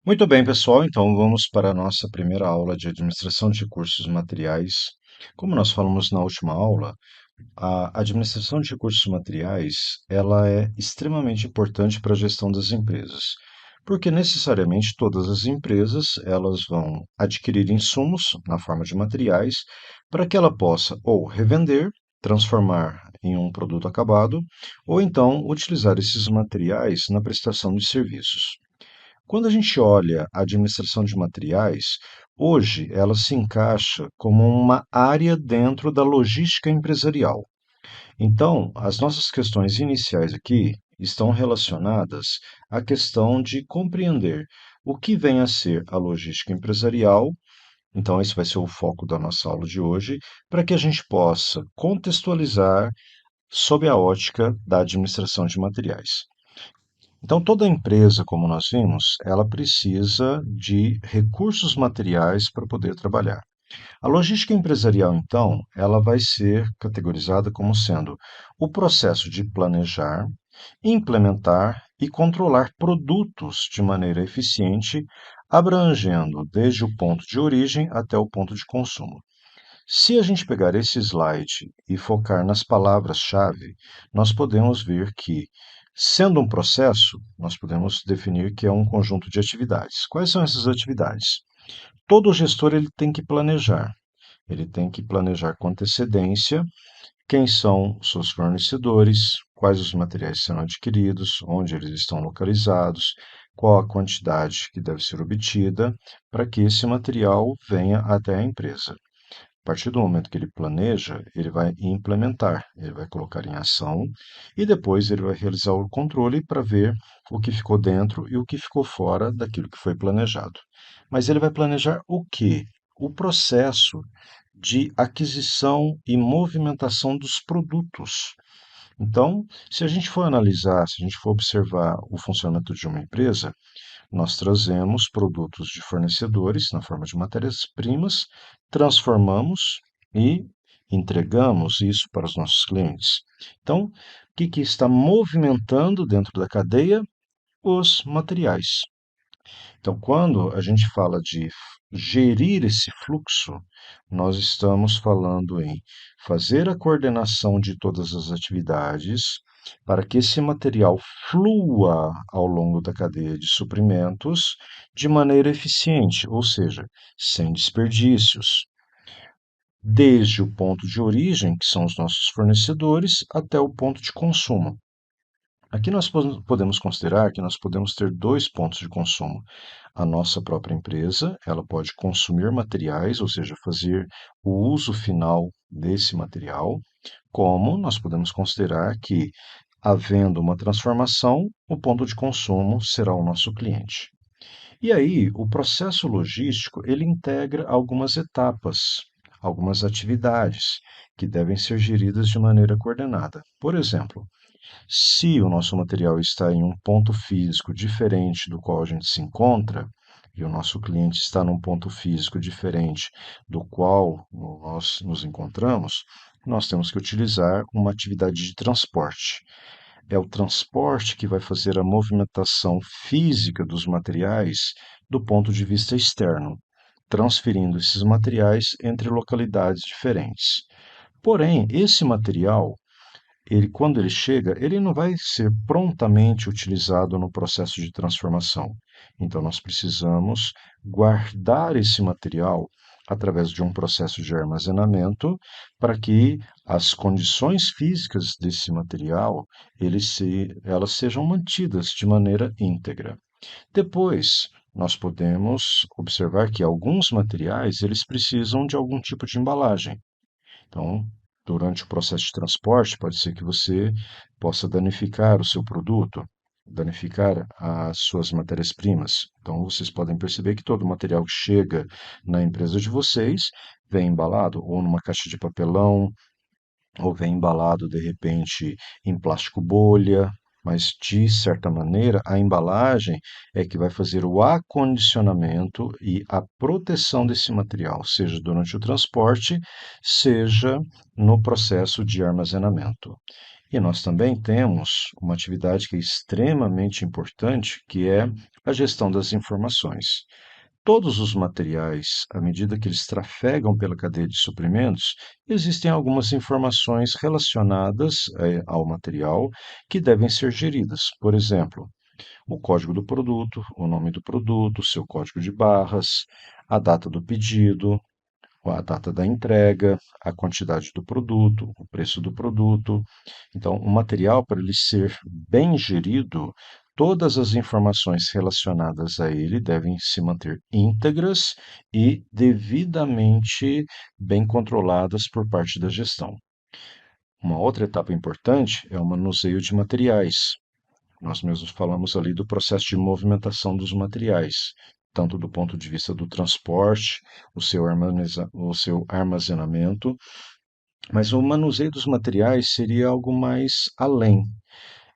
Muito bem, pessoal. Então, vamos para a nossa primeira aula de administração de recursos materiais. Como nós falamos na última aula, a administração de recursos materiais, ela é extremamente importante para a gestão das empresas, porque necessariamente todas as empresas, elas vão adquirir insumos na forma de materiais para que ela possa ou revender, transformar em um produto acabado, ou então utilizar esses materiais na prestação de serviços. Quando a gente olha a administração de materiais, hoje ela se encaixa como uma área dentro da logística empresarial. Então, as nossas questões iniciais aqui estão relacionadas à questão de compreender o que vem a ser a logística empresarial. Então, esse vai ser o foco da nossa aula de hoje, para que a gente possa contextualizar sob a ótica da administração de materiais. Então, toda empresa, como nós vimos, ela precisa de recursos materiais para poder trabalhar. A logística empresarial, então, ela vai ser categorizada como sendo o processo de planejar, implementar e controlar produtos de maneira eficiente, abrangendo desde o ponto de origem até o ponto de consumo. Se a gente pegar esse slide e focar nas palavras-chave, nós podemos ver que, sendo um processo, nós podemos definir que é um conjunto de atividades. Quais são essas atividades? Todo gestor ele tem que planejar. Ele tem que planejar com antecedência quem são os seus fornecedores, quais os materiais serão adquiridos, onde eles estão localizados, qual a quantidade que deve ser obtida para que esse material venha até a empresa. A partir do momento que ele planeja, ele vai implementar, ele vai colocar em ação e depois ele vai realizar o controle para ver o que ficou dentro e o que ficou fora daquilo que foi planejado. Mas ele vai planejar o quê? O processo de aquisição e movimentação dos produtos. Então, se a gente for analisar, se a gente for observar o funcionamento de uma empresa, nós trazemos produtos de fornecedores na forma de matérias-primas, transformamos e entregamos isso para os nossos clientes. Então, o que está movimentando dentro da cadeia? Os materiais. Então, quando a gente fala de gerir esse fluxo, nós estamos falando em fazer a coordenação de todas as atividades para que esse material flua ao longo da cadeia de suprimentos de maneira eficiente, ou seja, sem desperdícios, desde o ponto de origem, que são os nossos fornecedores, até o ponto de consumo. Aqui nós podemos considerar que nós podemos ter dois pontos de consumo. A nossa própria empresa, ela pode consumir materiais, ou seja, fazer o uso final desse material, como nós podemos considerar que, havendo uma transformação, o ponto de consumo será o nosso cliente. E aí, o processo logístico, ele integra algumas etapas, algumas atividades que devem ser geridas de maneira coordenada. Por exemplo, se o nosso material está em um ponto físico diferente do qual a gente se encontra, e o nosso cliente está num ponto físico diferente do qual nós nos encontramos, nós temos que utilizar uma atividade de transporte. É o transporte que vai fazer a movimentação física dos materiais do ponto de vista externo, transferindo esses materiais entre localidades diferentes. Porém, esse material quando ele chega, ele não vai ser prontamente utilizado no processo de transformação. Então, nós precisamos guardar esse material através de um processo de armazenamento para que as condições físicas desse material elas sejam mantidas de maneira íntegra. Depois, nós podemos observar que alguns materiais eles precisam de algum tipo de embalagem. Então, durante o processo de transporte, pode ser que você possa danificar o seu produto, danificar as suas matérias-primas. Então, vocês podem perceber que todo o material que chega na empresa de vocês vem embalado ou numa caixa de papelão, ou vem embalado de repente em plástico bolha, mas de certa maneira a embalagem é que vai fazer o acondicionamento e a proteção desse material, seja durante o transporte, seja no processo de armazenamento. E nós também temos uma atividade que é extremamente importante, que é a gestão das informações. Todos os materiais, à medida que eles trafegam pela cadeia de suprimentos, existem algumas informações relacionadas, ao material que devem ser geridas. Por exemplo, o código do produto, o nome do produto, seu código de barras, a data do pedido, a data da entrega, a quantidade do produto, o preço do produto. Então, o material, para ele ser bem gerido, todas as informações relacionadas a ele devem se manter íntegras e devidamente bem controladas por parte da gestão. Uma outra etapa importante é o manuseio de materiais. Nós mesmos falamos ali do processo de movimentação dos materiais, tanto do ponto de vista do transporte, o seu armazenamento, mas o manuseio dos materiais seria algo mais além.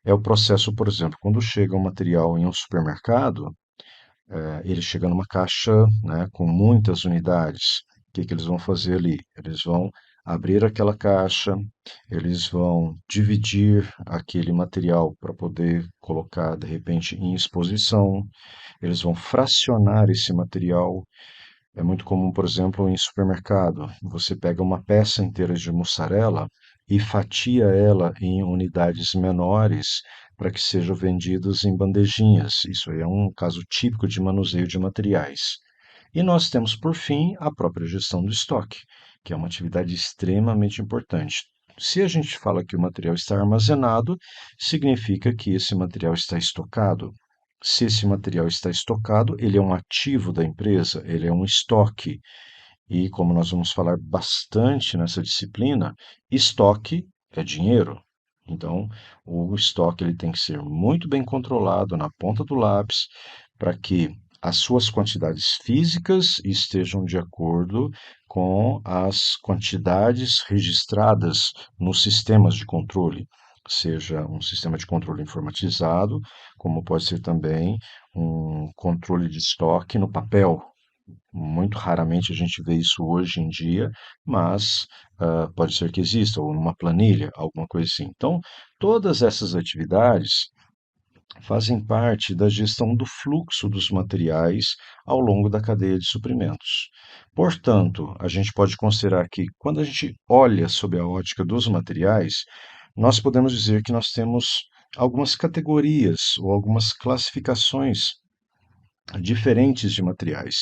É o processo, por exemplo, quando chega um material em um supermercado, ele chega numa caixa, né, com muitas unidades. O que que eles vão fazer ali? Eles vão abrir aquela caixa, eles vão dividir aquele material para poder colocar, de repente, em exposição, eles vão fracionar esse material. É muito comum, por exemplo, em supermercado, você pega uma peça inteira de mussarela e fatia ela em unidades menores para que sejam vendidos em bandejinhas. Isso aí é um caso típico de manuseio de materiais. E nós temos, por fim, a própria gestão do estoque, que é uma atividade extremamente importante. Se a gente fala que o material está armazenado, significa que esse material está estocado. Se esse material está estocado, ele é um ativo da empresa, ele é um estoque. E como nós vamos falar bastante nessa disciplina, estoque é dinheiro. Então, o estoque ele tem que ser muito bem controlado na ponta do lápis para que as suas quantidades físicas estejam de acordo com as quantidades registradas nos sistemas de controle, seja um sistema de controle informatizado, como pode ser também um controle de estoque no papel. Muito raramente a gente vê isso hoje em dia, mas pode ser que exista, ou numa planilha, alguma coisa assim. Então, todas essas atividades fazem parte da gestão do fluxo dos materiais ao longo da cadeia de suprimentos. Portanto, a gente pode considerar que, quando a gente olha sob a ótica dos materiais, nós podemos dizer que nós temos algumas categorias ou algumas classificações diferentes de materiais.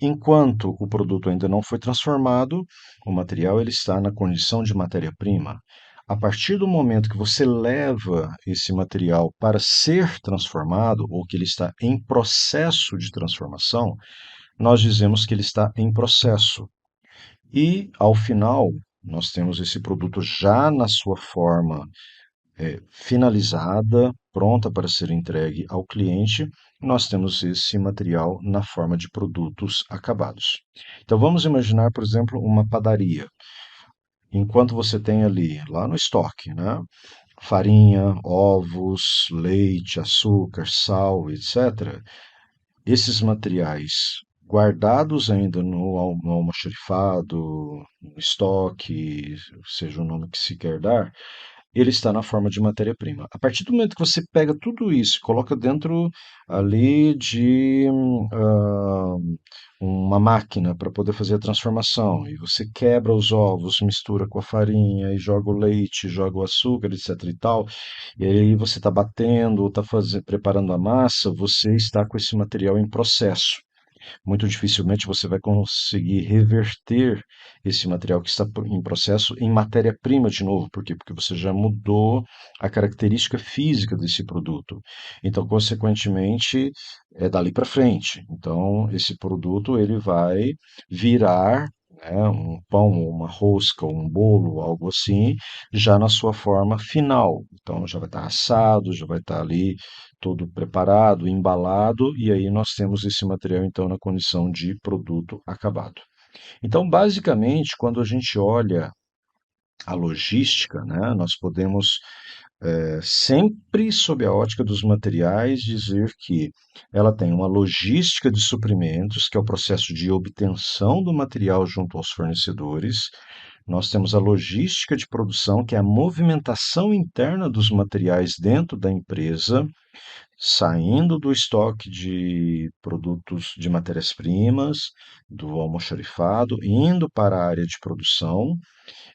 Enquanto o produto ainda não foi transformado, o material ele está na condição de matéria-prima. A partir do momento que você leva esse material para ser transformado, ou que ele está em processo de transformação, nós dizemos que ele está em processo. E, ao final, nós temos esse produto já na sua forma finalizada, pronta para ser entregue ao cliente, nós temos esse material na forma de produtos acabados. Então vamos imaginar, por exemplo, uma padaria. Enquanto você tem ali, lá no estoque, né, farinha, ovos, leite, açúcar, sal, etc., esses materiais guardados ainda no almoxarifado, no estoque, seja o nome que se quer dar, ele está na forma de matéria-prima. A partir do momento que você pega tudo isso e coloca dentro ali de uma máquina para poder fazer a transformação, e você quebra os ovos, mistura com a farinha e joga o leite, joga o açúcar, etc e tal, e aí você está batendo, está preparando a massa, você está com esse material em processo. Muito dificilmente você vai conseguir reverter esse material que está em processo em matéria-prima de novo. Por quê? Porque você já mudou a característica física desse produto. Então, consequentemente, é dali para frente. Então, esse produto ele vai virar, né, um pão, uma rosca, um bolo, algo assim, já na sua forma final. Então, já vai estar assado, já vai estar ali todo preparado, embalado, e aí nós temos esse material então na condição de produto acabado. Então, basicamente, quando a gente olha a logística, né, nós podemos sempre sob a ótica dos materiais dizer que ela tem uma logística de suprimentos, que é o processo de obtenção do material junto aos fornecedores. nós temos a logística de produção, que é a movimentação interna dos materiais dentro da empresa, saindo do estoque de produtos de matérias-primas, do almoxarifado, indo para a área de produção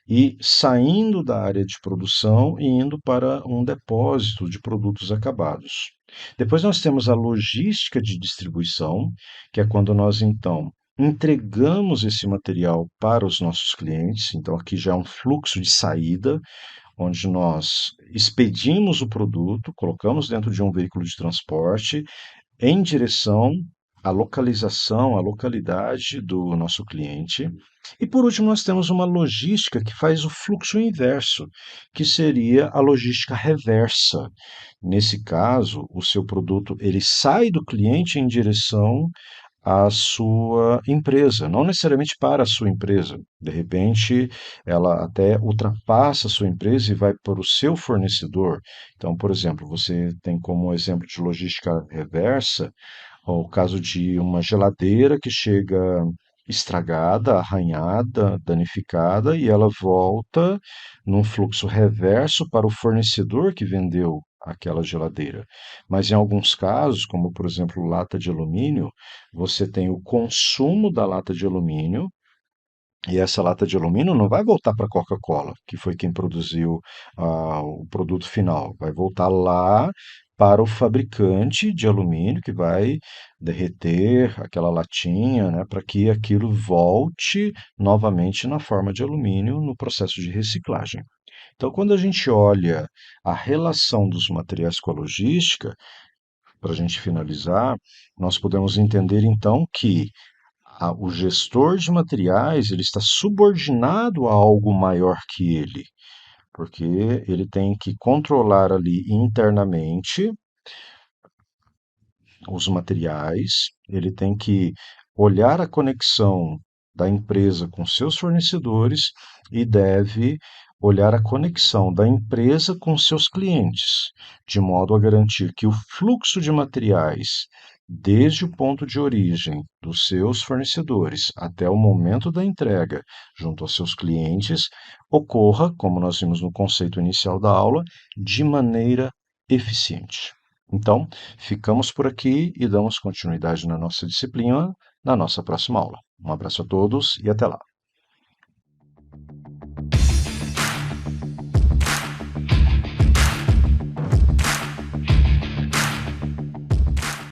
e saindo da área de produção e indo para um depósito de produtos acabados. Depois nós temos a logística de distribuição, que é quando nós então entregamos esse material para os nossos clientes. Então aqui já é um fluxo de saída, onde nós expedimos o produto, colocamos dentro de um veículo de transporte em direção à localização, à localidade do nosso cliente. E por último, nós temos uma logística que faz o fluxo inverso, que seria a logística reversa. Nesse caso, o seu produto ele sai do cliente em direção à sua empresa, não necessariamente para a sua empresa. De repente, ela até ultrapassa a sua empresa e vai para o seu fornecedor. Então, por exemplo, você tem como exemplo de logística reversa o caso de uma geladeira que chega estragada, arranhada, danificada e ela volta num fluxo reverso para o fornecedor que vendeu aquela geladeira. Mas em alguns casos, como por exemplo lata de alumínio, você tem o consumo da lata de alumínio e essa lata de alumínio não vai voltar para a Coca-Cola, que foi quem produziu o produto final. Vai voltar lá para o fabricante de alumínio, que vai derreter aquela latinha, né, para que aquilo volte novamente na forma de alumínio no processo de reciclagem. Então, quando a gente olha a relação dos materiais com a logística, para a gente finalizar, nós podemos entender então que o gestor de materiais ele está subordinado a algo maior que ele, porque ele tem que controlar ali internamente os materiais, ele tem que olhar a conexão da empresa com seus fornecedores e deve olhar a conexão da empresa com seus clientes, de modo a garantir que o fluxo de materiais, desde o ponto de origem dos seus fornecedores até o momento da entrega junto aos seus clientes, ocorra, como nós vimos no conceito inicial da aula, de maneira eficiente. Então, ficamos por aqui e damos continuidade na nossa disciplina na nossa próxima aula. Um abraço a todos e até lá.